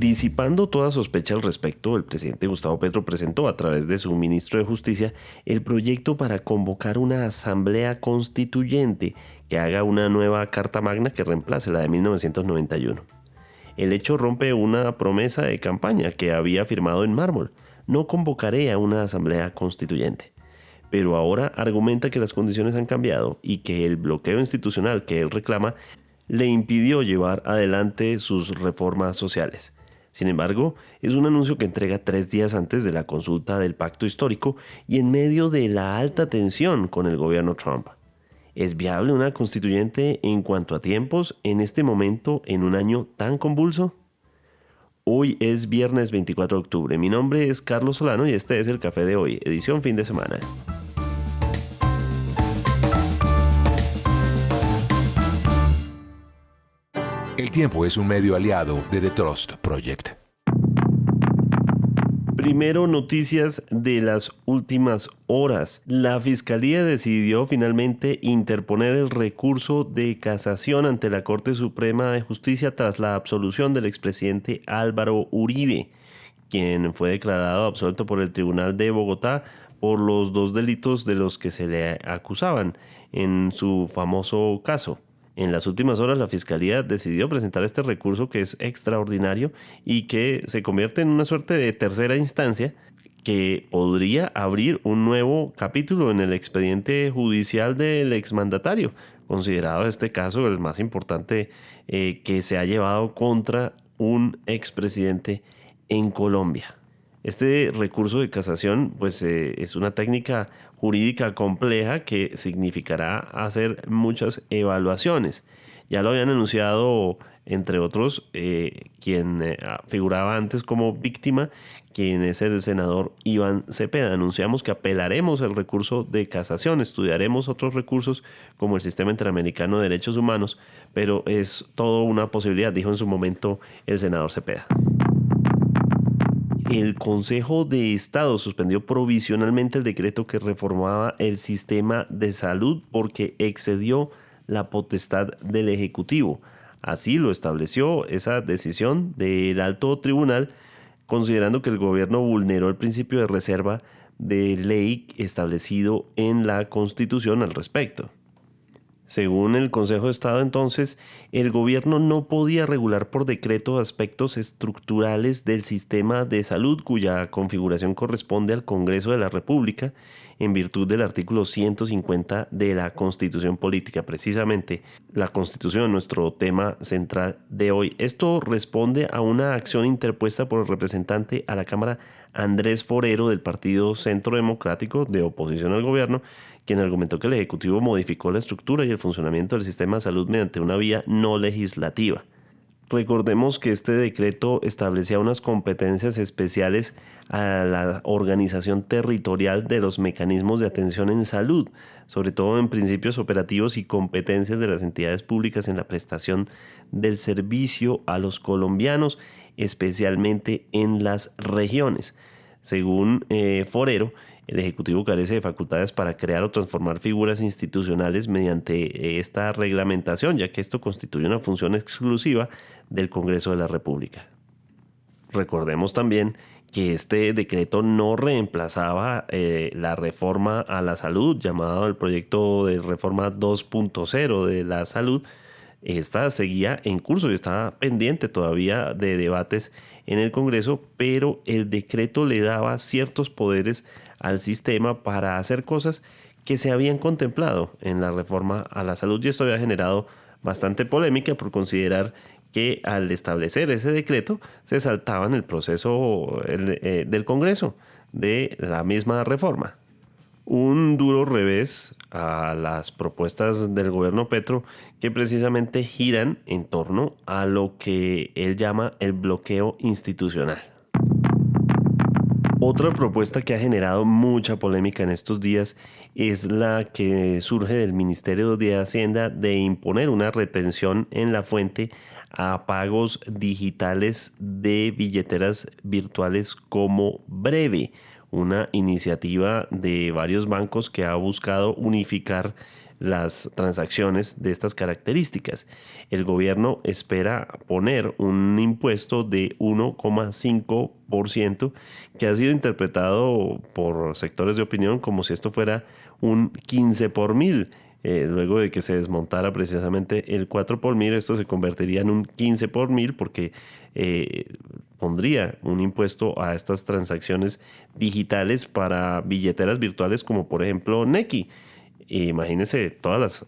Disipando toda sospecha al respecto, el presidente Gustavo Petro presentó a través de su ministro de Justicia el proyecto para convocar una asamblea constituyente que haga una nueva Carta Magna que reemplace la de 1991. El hecho rompe una promesa de campaña que había firmado en mármol: no convocaré a una asamblea constituyente. Pero ahora argumenta que las condiciones han cambiado y que el bloqueo institucional que él reclama le impidió llevar adelante sus reformas sociales. Sin embargo, es un anuncio que entrega 3 días antes de la consulta del pacto histórico y en medio de la alta tensión con el gobierno Trump. ¿Es viable una constituyente en cuanto a tiempos en este momento en un año tan convulso? Hoy es viernes 24 de octubre. Mi nombre es Carlos Solano y este es el Café de Hoy, edición fin de semana. El tiempo es un medio aliado de The Trust Project. Primero, noticias de las últimas horas. La Fiscalía decidió finalmente interponer el recurso de casación ante la Corte Suprema de Justicia tras la absolución del expresidente Álvaro Uribe, quien fue declarado absuelto por el Tribunal de Bogotá por los 2 delitos de los que se le acusaban en su famoso caso. En las últimas horas, la Fiscalía decidió presentar este recurso que es extraordinario y que se convierte en una suerte de tercera instancia que podría abrir un nuevo capítulo en el expediente judicial del exmandatario, considerado este caso el más importante que se ha llevado contra un expresidente en Colombia. Este recurso de casación es una técnica jurídica compleja que significará hacer muchas evaluaciones. Ya lo habían anunciado, entre otros, quien figuraba antes como víctima, quien es el senador Iván Cepeda. Anunciamos que apelaremos el recurso de casación, estudiaremos otros recursos como el Sistema Interamericano de Derechos Humanos, pero es todo una posibilidad, dijo en su momento el senador Cepeda. El Consejo de Estado suspendió provisionalmente el decreto que reformaba el sistema de salud porque excedió la potestad del Ejecutivo. Así lo estableció esa decisión del Alto Tribunal, considerando que el gobierno vulneró el principio de reserva de ley establecido en la Constitución al respecto. Según el Consejo de Estado, entonces, el gobierno no podía regular por decreto aspectos estructurales del sistema de salud cuya configuración corresponde al Congreso de la República en virtud del artículo 150 de la Constitución Política. Precisamente, la Constitución, nuestro tema central de hoy. Esto responde a una acción interpuesta por el representante a la Cámara Andrés Forero del Partido Centro Democrático de oposición al gobierno, quien argumentó que el Ejecutivo modificó la estructura y el funcionamiento del sistema de salud mediante una vía no legislativa. Recordemos que este decreto establecía unas competencias especiales a la organización territorial de los mecanismos de atención en salud, sobre todo en principios operativos y competencias de las entidades públicas en la prestación del servicio a los colombianos, especialmente en las regiones. Según Forero, el Ejecutivo carece de facultades para crear o transformar figuras institucionales mediante esta reglamentación, ya que esto constituye una función exclusiva del Congreso de la República. Recordemos también que este decreto no reemplazaba la reforma a la salud, llamado el proyecto de reforma 2.0 de la salud. Esta seguía en curso y estaba pendiente todavía de debates en el Congreso, pero el decreto le daba ciertos poderes al sistema para hacer cosas que se habían contemplado en la reforma a la salud, y esto había generado bastante polémica por considerar que al establecer ese decreto se saltaban el proceso del Congreso de la misma reforma. Un duro revés a las propuestas del gobierno Petro, que precisamente giran en torno a lo que él llama el bloqueo institucional. Otra propuesta que ha generado mucha polémica en estos días es la que surge del Ministerio de Hacienda de imponer una retención en la fuente a pagos digitales de billeteras virtuales como Breve, una iniciativa de varios bancos que ha buscado unificar las transacciones de estas características. El gobierno espera poner un impuesto de 1,5% que ha sido interpretado por sectores de opinión como si esto fuera un 15 por mil. Luego de que se desmontara precisamente el 4 por mil, esto se convertiría en un 15 por mil porque pondría un impuesto a estas transacciones digitales para billeteras virtuales como por ejemplo Nequi. Imagínense todas las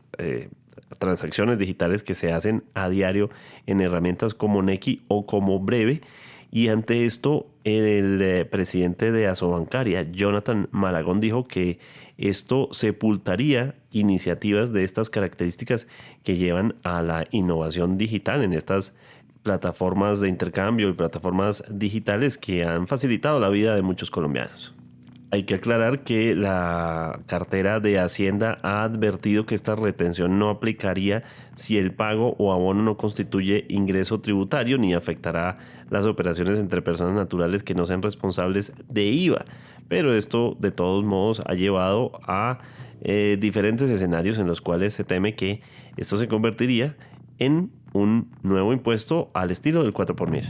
transacciones digitales que se hacen a diario en herramientas como Nequi o como Breve. Y ante esto, el presidente de Asobancaria, Jonathan Malagón, dijo que esto sepultaría iniciativas de estas características que llevan a la innovación digital en estas plataformas de intercambio y plataformas digitales que han facilitado la vida de muchos colombianos. Hay que aclarar que la cartera de Hacienda ha advertido que esta retención no aplicaría si el pago o abono no constituye ingreso tributario ni afectará las operaciones entre personas naturales que no sean responsables de IVA. Pero esto de todos modos ha llevado a diferentes escenarios en los cuales se teme que esto se convertiría en un nuevo impuesto al estilo del 4 por mil.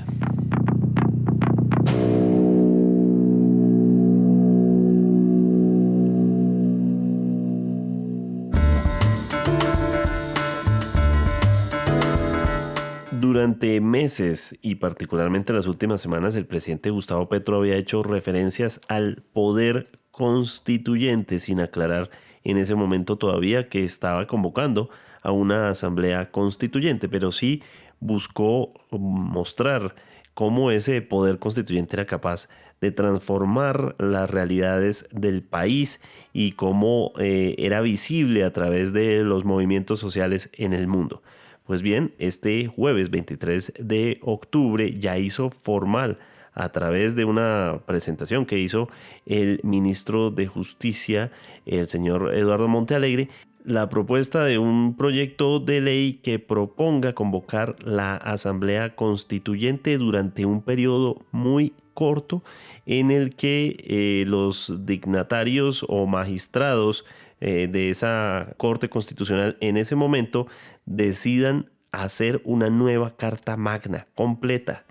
Durante meses y particularmente las últimas semanas, el presidente Gustavo Petro había hecho referencias al poder constituyente sin aclarar en ese momento todavía que estaba convocando a una asamblea constituyente, pero sí buscó mostrar cómo ese poder constituyente era capaz de transformar las realidades del país y cómo era visible a través de los movimientos sociales en el mundo. Pues bien, este jueves 23 de octubre ya hizo formal a través de una presentación que hizo el ministro de Justicia, el señor Eduardo Montealegre, la propuesta de un proyecto de ley que proponga convocar la Asamblea Constituyente durante un periodo muy corto en el que los dignatarios o magistrados de esa Corte Constitucional en ese momento decidan hacer una nueva Carta Magna completa.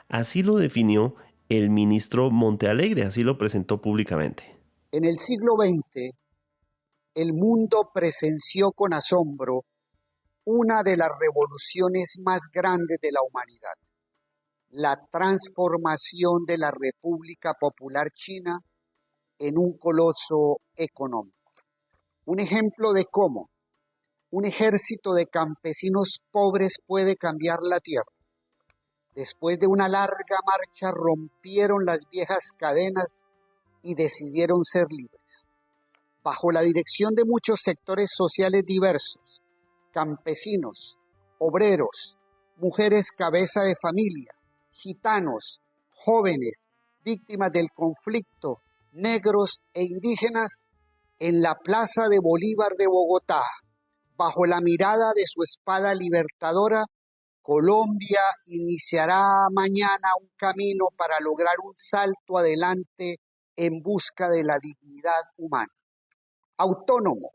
Así lo definió el ministro Montealegre, así lo presentó públicamente. En el siglo XX, el mundo presenció con asombro una de las revoluciones más grandes de la humanidad, la transformación de la República Popular China en un coloso económico. Un ejemplo de cómo un ejército de campesinos pobres puede cambiar la tierra. Después de una larga marcha rompieron las viejas cadenas y decidieron ser libres. Bajo la dirección de muchos sectores sociales diversos, campesinos, obreros, mujeres cabeza de familia, gitanos, jóvenes, víctimas del conflicto, negros e indígenas, en la Plaza de Bolívar de Bogotá, bajo la mirada de su espada libertadora, Colombia iniciará mañana un camino para lograr un salto adelante en busca de la dignidad humana. Autónomo,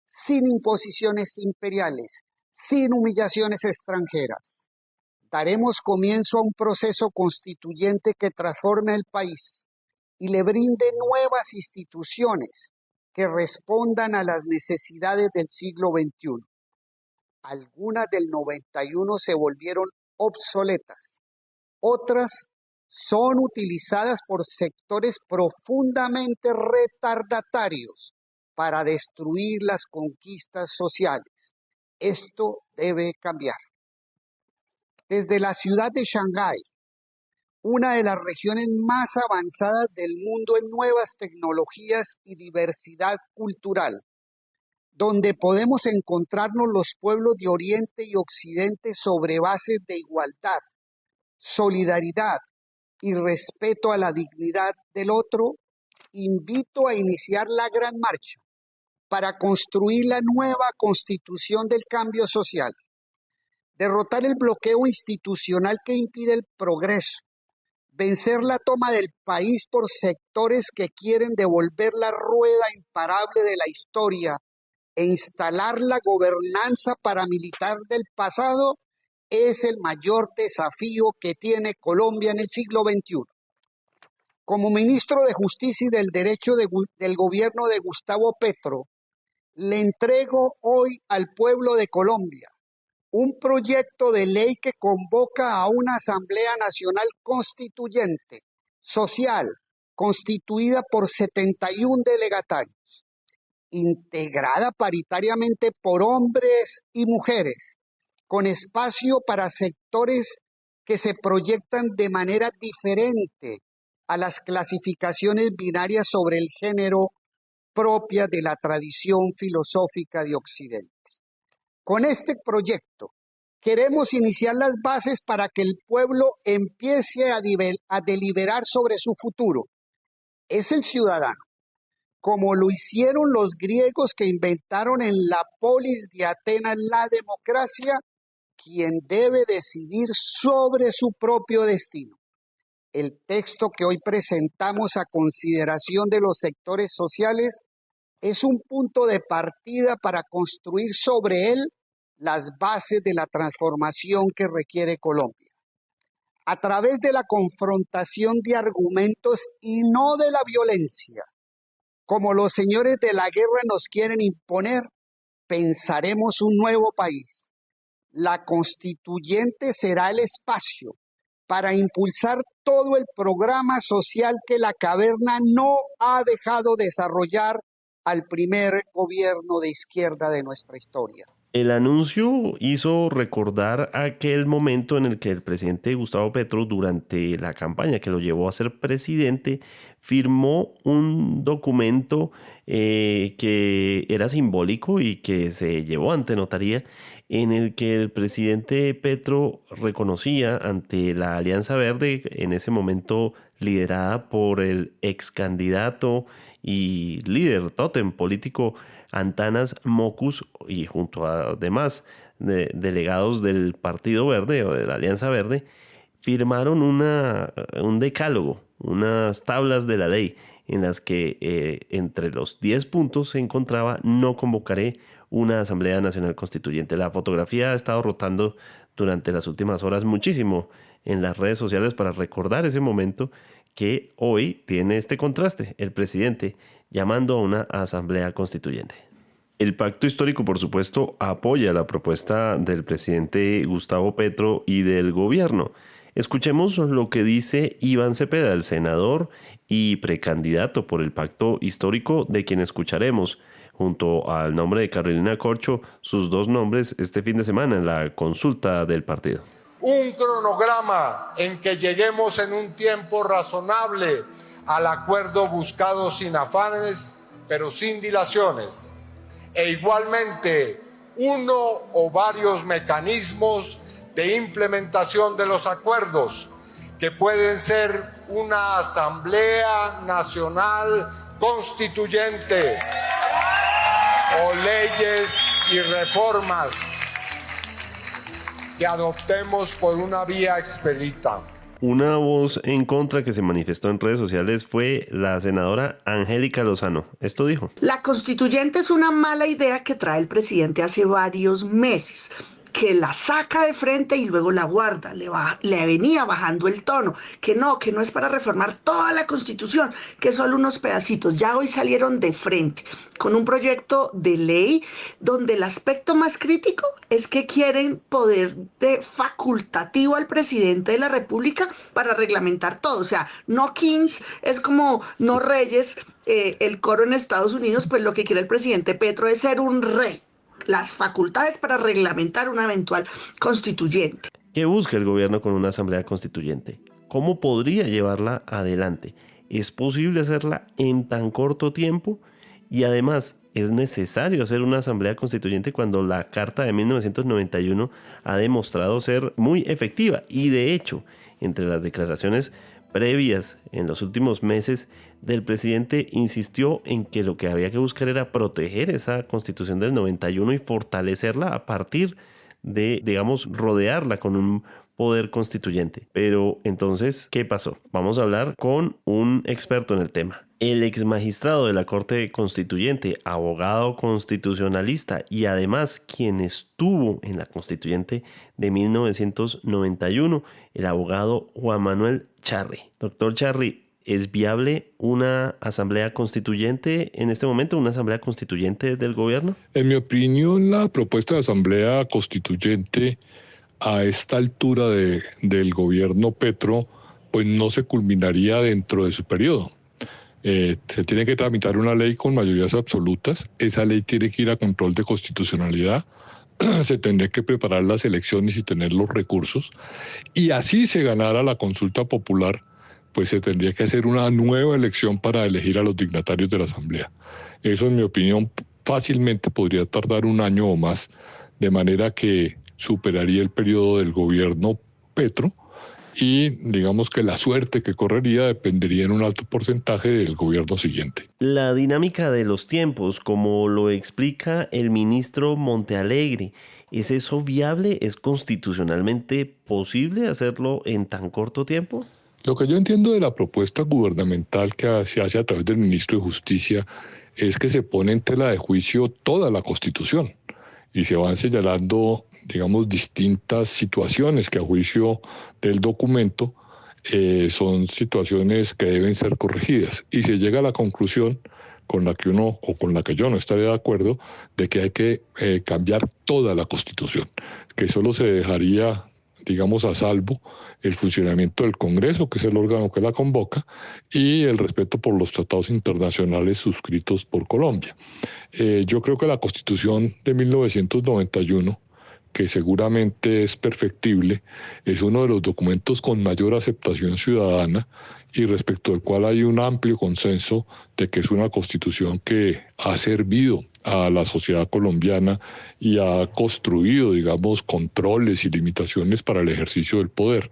sin imposiciones imperiales, sin humillaciones extranjeras. Daremos comienzo a un proceso constituyente que transforme el país y le brinde nuevas instituciones que respondan a las necesidades del siglo XXI. Algunas del 91 se volvieron obsoletas, otras son utilizadas por sectores profundamente retardatarios para destruir las conquistas sociales. Esto debe cambiar. Desde la ciudad de Shanghái, una de las regiones más avanzadas del mundo en nuevas tecnologías y diversidad cultural, donde podemos encontrarnos los pueblos de Oriente y Occidente sobre bases de igualdad, solidaridad y respeto a la dignidad del otro, invito a iniciar la gran marcha para construir la nueva constitución del cambio social, derrotar el bloqueo institucional que impide el progreso, vencer la toma del país por sectores que quieren devolver la rueda imparable de la historia e instalar la gobernanza paramilitar del pasado es el mayor desafío que tiene Colombia en el siglo XXI. Como ministro de Justicia y del Derecho del gobierno de Gustavo Petro, le entrego hoy al pueblo de Colombia un proyecto de ley que convoca a una Asamblea Nacional Constituyente, social, constituida por 71 delegatarios, integrada paritariamente por hombres y mujeres, con espacio para sectores que se proyectan de manera diferente a las clasificaciones binarias sobre el género propias de la tradición filosófica de Occidente. Con este proyecto queremos iniciar las bases para que el pueblo empiece a deliberar sobre su futuro. Es el ciudadano, como lo hicieron los griegos que inventaron en la polis de Atenas la democracia, quien debe decidir sobre su propio destino. El texto que hoy presentamos a consideración de los sectores sociales es un punto de partida para construir sobre él las bases de la transformación que requiere Colombia. A través de la confrontación de argumentos y no de la violencia, como los señores de la guerra nos quieren imponer, pensaremos un nuevo país. La constituyente será el espacio para impulsar todo el programa social que la caverna no ha dejado desarrollar al primer gobierno de izquierda de nuestra historia. El anuncio hizo recordar aquel momento en el que el presidente Gustavo Petro, durante la campaña que lo llevó a ser presidente, firmó un documento que era simbólico y que se llevó ante notaría, en el que el presidente Petro reconocía ante la Alianza Verde, en ese momento liderada por el ex candidato y líder tótem político Antanas Mockus, y junto a demás delegados del Partido Verde o de la Alianza Verde, firmaron un decálogo, unas tablas de la ley, en las que entre los 10 puntos se encontraba: no convocaré una Asamblea Nacional Constituyente. La fotografía ha estado rotando durante las últimas horas muchísimo en las redes sociales para recordar ese momento, que hoy tiene este contraste: el presidente llamando a una asamblea constituyente. El pacto histórico, por supuesto, apoya la propuesta del presidente Gustavo Petro y del gobierno. Escuchemos lo que dice Iván Cepeda, el senador y precandidato por el pacto histórico, de quien escucharemos, junto al nombre de Carolina Corcho, sus dos nombres este fin de semana en la consulta del partido. Un cronograma en que lleguemos en un tiempo razonable al acuerdo buscado sin afanes, pero sin dilaciones. E igualmente, uno o varios mecanismos de implementación de los acuerdos, que pueden ser una Asamblea Nacional Constituyente o leyes y reformas que adoptemos por una vía expedita. Una voz en contra que se manifestó en redes sociales fue la senadora Angélica Lozano. Esto dijo: la constituyente es una mala idea que trae el presidente hace varios meses, que la saca de frente y luego la guarda, le venía bajando el tono, que no es para reformar toda la Constitución, que solo unos pedacitos. Ya hoy salieron de frente con un proyecto de ley donde el aspecto más crítico es que quieren poder de facultativo al presidente de la República para reglamentar todo. O sea, no kings, es como no reyes, el coro en Estados Unidos, pues lo que quiere el presidente Petro es ser un rey. Las facultades para reglamentar una eventual constituyente. ¿Qué busca el gobierno con una asamblea constituyente? ¿Cómo podría llevarla adelante? ¿Es posible hacerla en tan corto tiempo? Y además, ¿es necesario hacer una asamblea constituyente cuando la Carta de 1991 ha demostrado ser muy efectiva? Y de hecho, entre las declaraciones previas en los últimos meses del presidente, insistió en que lo que había que buscar era proteger esa Constitución del 91 y fortalecerla a partir de, digamos, rodearla con un poder constituyente. Pero entonces, ¿qué pasó? Vamos a hablar con un experto en el tema. El ex magistrado de la Corte Constituyente, abogado constitucionalista y además quien estuvo en la Constituyente de 1991, el abogado Juan Manuel Charri. Doctor Charri, ¿es viable una asamblea constituyente en este momento, una asamblea constituyente del gobierno? En mi opinión, la propuesta de asamblea constituyente a esta altura del gobierno Petro, pues no se culminaría dentro de su periodo. Se tiene que tramitar una ley con mayorías absolutas. Esa ley tiene que ir a control de constitucionalidad. Se tendría que preparar las elecciones y tener los recursos. Y así se ganara la consulta popular, pues se tendría que hacer una nueva elección para elegir a los dignatarios de la Asamblea. Eso, en mi opinión, fácilmente podría tardar un año o más, de manera que superaría el periodo del gobierno Petro y digamos que la suerte que correría dependería en un alto porcentaje del gobierno siguiente. La dinámica de los tiempos, como lo explica el ministro Montealegre, ¿es eso viable? ¿Es constitucionalmente posible hacerlo en tan corto tiempo? Lo que yo entiendo de la propuesta gubernamental que se hace a través del ministro de Justicia es que se pone en tela de juicio toda la Constitución y se van señalando, digamos, distintas situaciones que a juicio del documento son situaciones que deben ser corregidas. Y se llega a la conclusión con la que uno, o con la que yo no estaría de acuerdo, de que hay que cambiar toda la Constitución, que solo se dejaría, digamos, a salvo el funcionamiento del Congreso, que es el órgano que la convoca, y el respeto por los tratados internacionales suscritos por Colombia. Yo creo que la Constitución de 1991, que seguramente es perfectible, es uno de los documentos con mayor aceptación ciudadana y respecto al cual hay un amplio consenso de que es una Constitución que ha servido a la sociedad colombiana y ha construido, digamos, controles y limitaciones para el ejercicio del poder.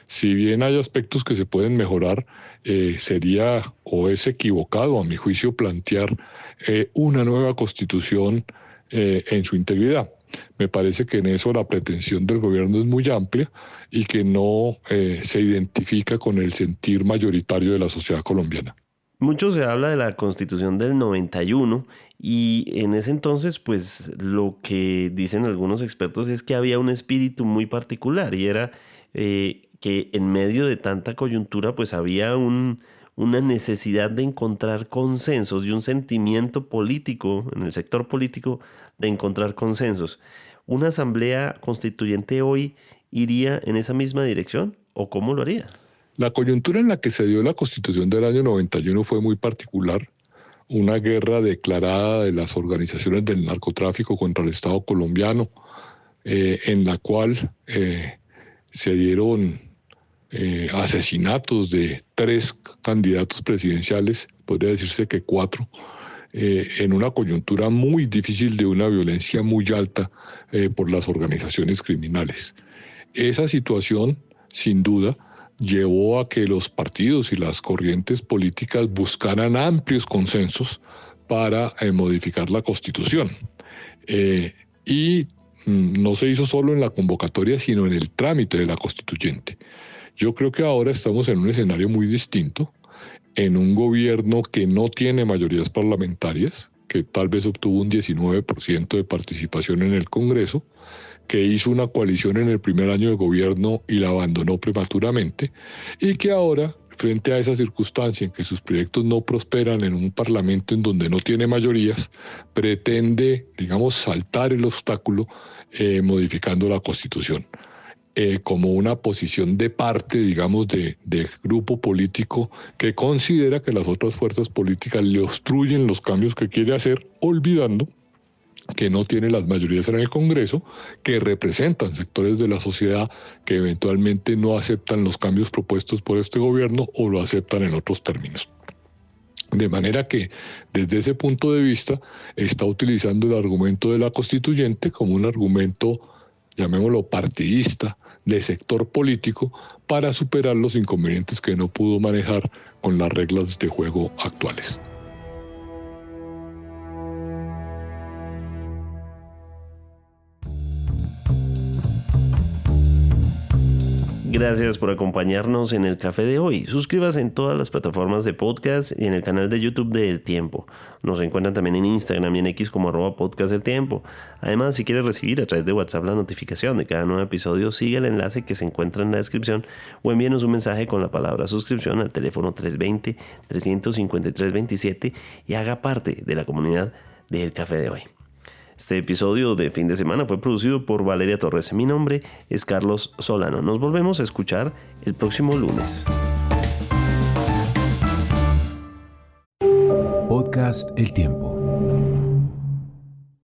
Si bien hay aspectos que se pueden mejorar, sería o es equivocado, a mi juicio, plantear una nueva Constitución en su integridad. Me parece que en eso la pretensión del gobierno es muy amplia y que no se identifica con el sentir mayoritario de la sociedad colombiana. Mucho se habla de la Constitución del 91 y en ese entonces, pues lo que dicen algunos expertos es que había un espíritu muy particular y era que en medio de tanta coyuntura, pues había una necesidad de encontrar consensos y un sentimiento político en el sector político de encontrar consensos. ¿Una asamblea constituyente hoy iría en esa misma dirección o cómo lo haría? La coyuntura en la que se dio la Constitución del año 91 fue muy particular. Una guerra declarada de las organizaciones del narcotráfico contra el Estado colombiano, en la cual se dieron asesinatos de 3 candidatos presidenciales, podría decirse que 4, en una coyuntura muy difícil de una violencia muy alta por las organizaciones criminales. Esa situación, sin duda, llevó a que los partidos y las corrientes políticas buscaran amplios consensos para modificar la Constitución. Y no se hizo solo en la convocatoria, sino en el trámite de la Constituyente. Yo creo que ahora estamos en un escenario muy distinto, en un gobierno que no tiene mayorías parlamentarias, que tal vez obtuvo un 19% de participación en el Congreso, que hizo una coalición en el primer año de gobierno y la abandonó prematuramente, y que ahora, frente a esa circunstancia en que sus proyectos no prosperan en un parlamento en donde no tiene mayorías, pretende, digamos, saltar el obstáculo modificando la Constitución. Como una posición de parte, digamos, de grupo político que considera que las otras fuerzas políticas le obstruyen los cambios que quiere hacer, olvidando que no tiene las mayorías en el Congreso, que representan sectores de la sociedad que eventualmente no aceptan los cambios propuestos por este gobierno o lo aceptan en otros términos. De manera que, desde ese punto de vista, está utilizando el argumento de la constituyente como un argumento, llamémoslo partidista, de sector político, para superar los inconvenientes que no pudo manejar con las reglas de juego actuales. Gracias por acompañarnos en el Café de hoy. Suscríbase en todas las plataformas de podcast y en el canal de YouTube de El Tiempo. Nos encuentran también en Instagram y en X como @podcast El Tiempo. Además, si quiere recibir a través de WhatsApp la notificación de cada nuevo episodio, siga el enlace que se encuentra en la descripción o envíenos un mensaje con la palabra suscripción al teléfono 320-353-27 y haga parte de la comunidad de El Café de hoy. Este episodio de fin de semana fue producido por Valeria Torres. Mi nombre es Carlos Solano. Nos volvemos a escuchar el próximo lunes. Podcast El Tiempo.